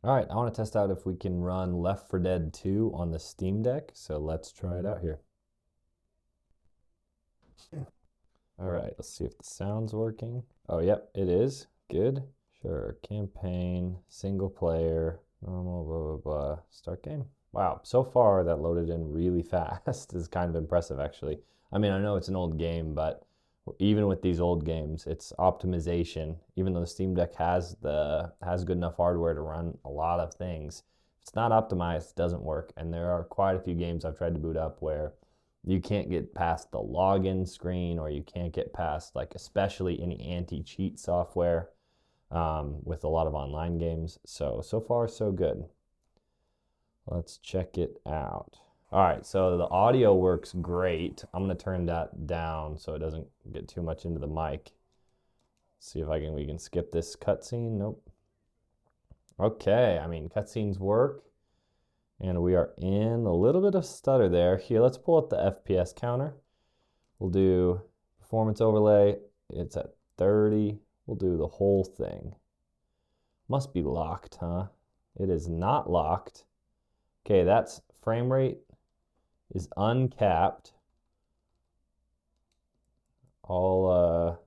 All right, I want to test out if we can run Left 4 Dead 2 on the Steam Deck, so let's try it out here. All right, let's see if the sound's working. Oh, yep, it is. Good. Sure, campaign, single player, normal, blah, blah, blah. Start game. Wow, so far that loaded in really fast. Is kind of impressive, actually. I mean, I know it's an old game, but even with these old games, it's optimization. Even though the Steam Deck has good enough hardware to run a lot of things, if it's not optimized, it doesn't work. And there are quite a few games I've tried to boot up where you can't get past the login screen, or you can't get past, like, especially any anti-cheat software with a lot of online games. So far, so good. Let's check it out. All right, so the audio works great. I'm gonna turn that down so it doesn't get too much into the mic. See if we can skip this cutscene. Nope. Okay, I mean, cutscenes work. And we are in a little bit of stutter there. Here, let's pull up the FPS counter. We'll do performance overlay. It's at 30. We'll do the whole thing. Must be locked, huh? It is not locked. Okay, that's frame rate is uncapped. All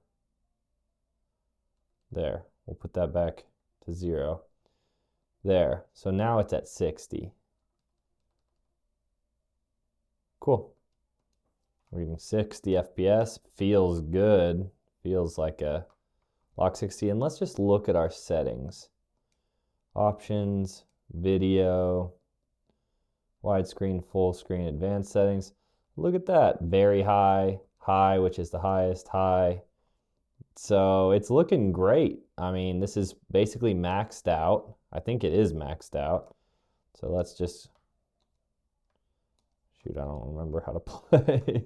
there. We'll put that back to 0. There. So now it's at 60. Cool. Reading 60 FPS. Feels good. Feels like a lock 60. And let's just look at our settings. Options, video, widescreen, full screen, advanced settings. Look at that. Very high, high, which is the highest, high. So it's looking great. I mean, this is basically maxed out. I think it is maxed out. So let's just, shoot, I don't remember how to play.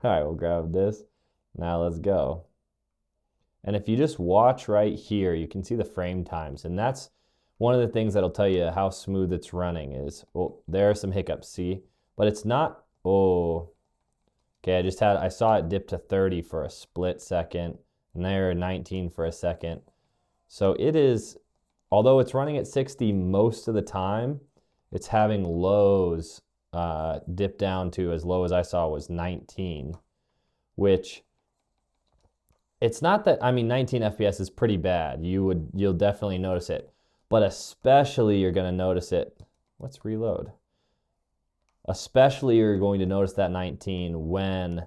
All right, we'll grab this. Now let's go. And if you just watch right here, you can see the frame times. And that's one of the things that'll tell you how smooth it's running is, well, there are some hiccups, see? But it's not, oh, okay, I saw it dip to 30 for a split second, and there 19 for a second. So it is, although it's running at 60 most of the time, it's having lows dip down to as low as I saw was 19, which it's not that, I mean, 19 FPS is pretty bad. You'll definitely notice it, but especially you're going to notice it. Let's reload. Especially you're going to notice that 19 when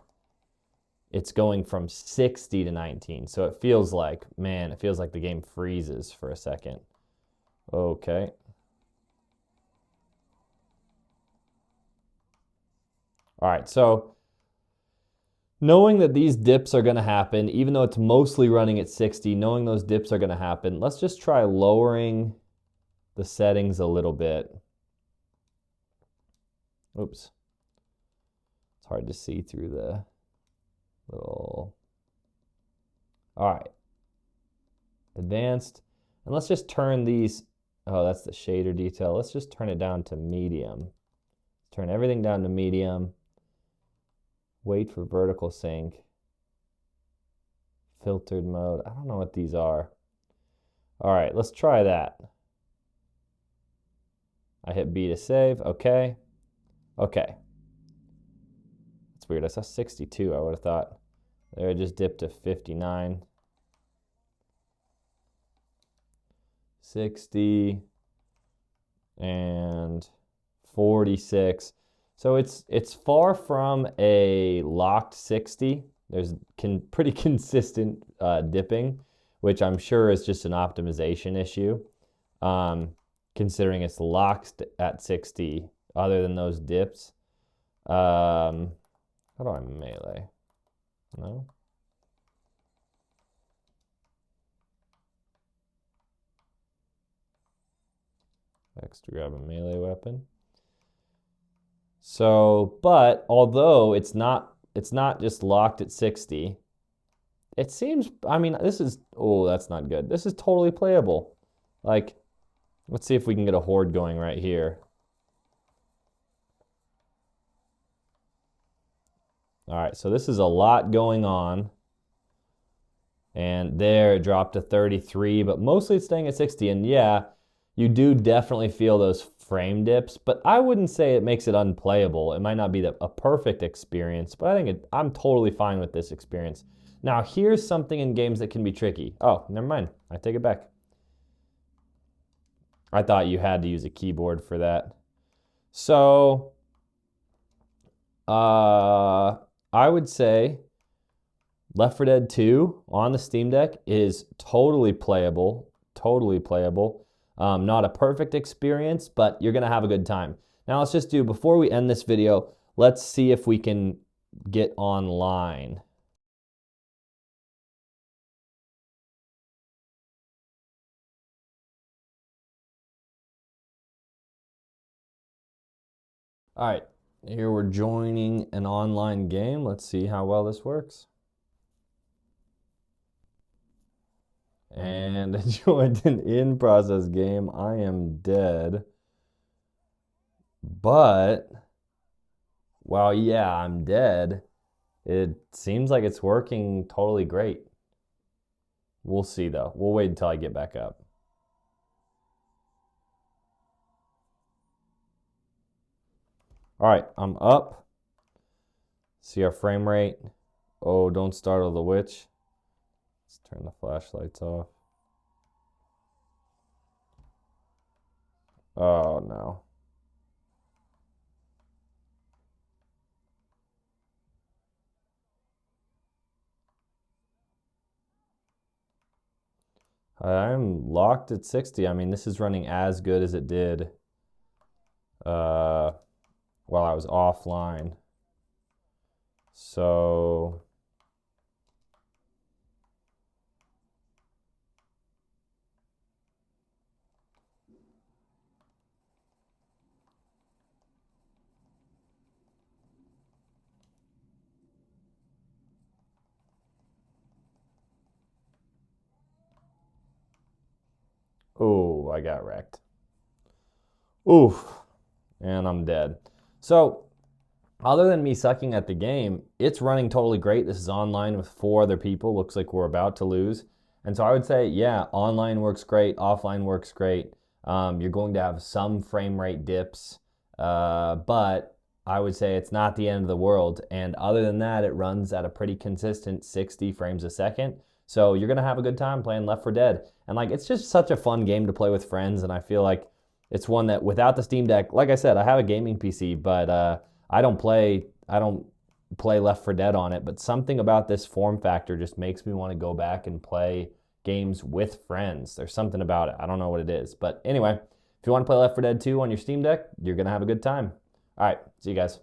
it's going from 60 to 19. So it feels like, man, it feels like the game freezes for a second. Okay. All right, so knowing that these dips are going to happen, even though it's mostly running at 60, knowing those dips are going to happen, let's just try lowering the settings a little bit. Oops. It's hard to see through the little. All right. Advanced. And let's just turn these. Oh, that's the shader detail. Let's just turn it down to medium. Turn everything down to medium. Wait for vertical sync. Filtered mode. I don't know what these are. All right, let's try that. I hit B to save. Okay. Okay. That's weird. I saw 62. I would have thought. There, it just dipped to 59. 60 and 46. So it's far from a locked 60. There's pretty consistent dipping, which I'm sure is just an optimization issue. Considering it's locked at 60, other than those dips. How do I melee? No? X to grab a melee weapon. So, but although it's not just locked at 60, it seems, I mean, this is, oh, that's not good. This is totally playable. Like, let's see if we can get a horde going right here. All right, so this is a lot going on. And there it dropped to 33, but mostly it's staying at 60. And yeah, You do definitely feel those frame dips, but I wouldn't say it makes it unplayable. It might not be a perfect experience, but I think I'm totally fine with this experience. Now, here's something in games that can be tricky. Oh, never mind. I take it back. I thought you had to use a keyboard for that. So, I would say Left 4 Dead 2 on the Steam Deck is totally playable. Totally playable. Not a perfect experience, but you're going to have a good time. Now, let's just do, before we end this video, let's see if we can get online. All right, here we're joining an online game. Let's see how well this works. And I joined an in-process game. I am dead. But, well, yeah, I'm dead. It seems like it's working totally great. We'll see, though. We'll wait until I get back up. All right, I'm up. See our frame rate. Oh, don't startle the witch. Let's turn the flashlights off. Oh, no. I'm locked at 60. I mean, this is running as good as it did while I was offline. So oh, I got wrecked. Oof. And I'm dead. So, other than me sucking at the game, it's running totally great. This is online with 4 other people. Looks like we're about to lose. And so I would say, yeah, online works great. Offline works great. You're going to have some frame rate dips. But I would say it's not the end of the world. And other than that, it runs at a pretty consistent 60 frames a second. So you're going to have a good time playing Left 4 Dead. And like, it's just such a fun game to play with friends. And I feel like it's one that without the Steam Deck, like I said, I have a gaming PC, but I don't play Left 4 Dead on it. But something about this form factor just makes me want to go back and play games with friends. There's something about it. I don't know what it is. But anyway, if you want to play Left 4 Dead 2 on your Steam Deck, you're going to have a good time. All right, see you guys.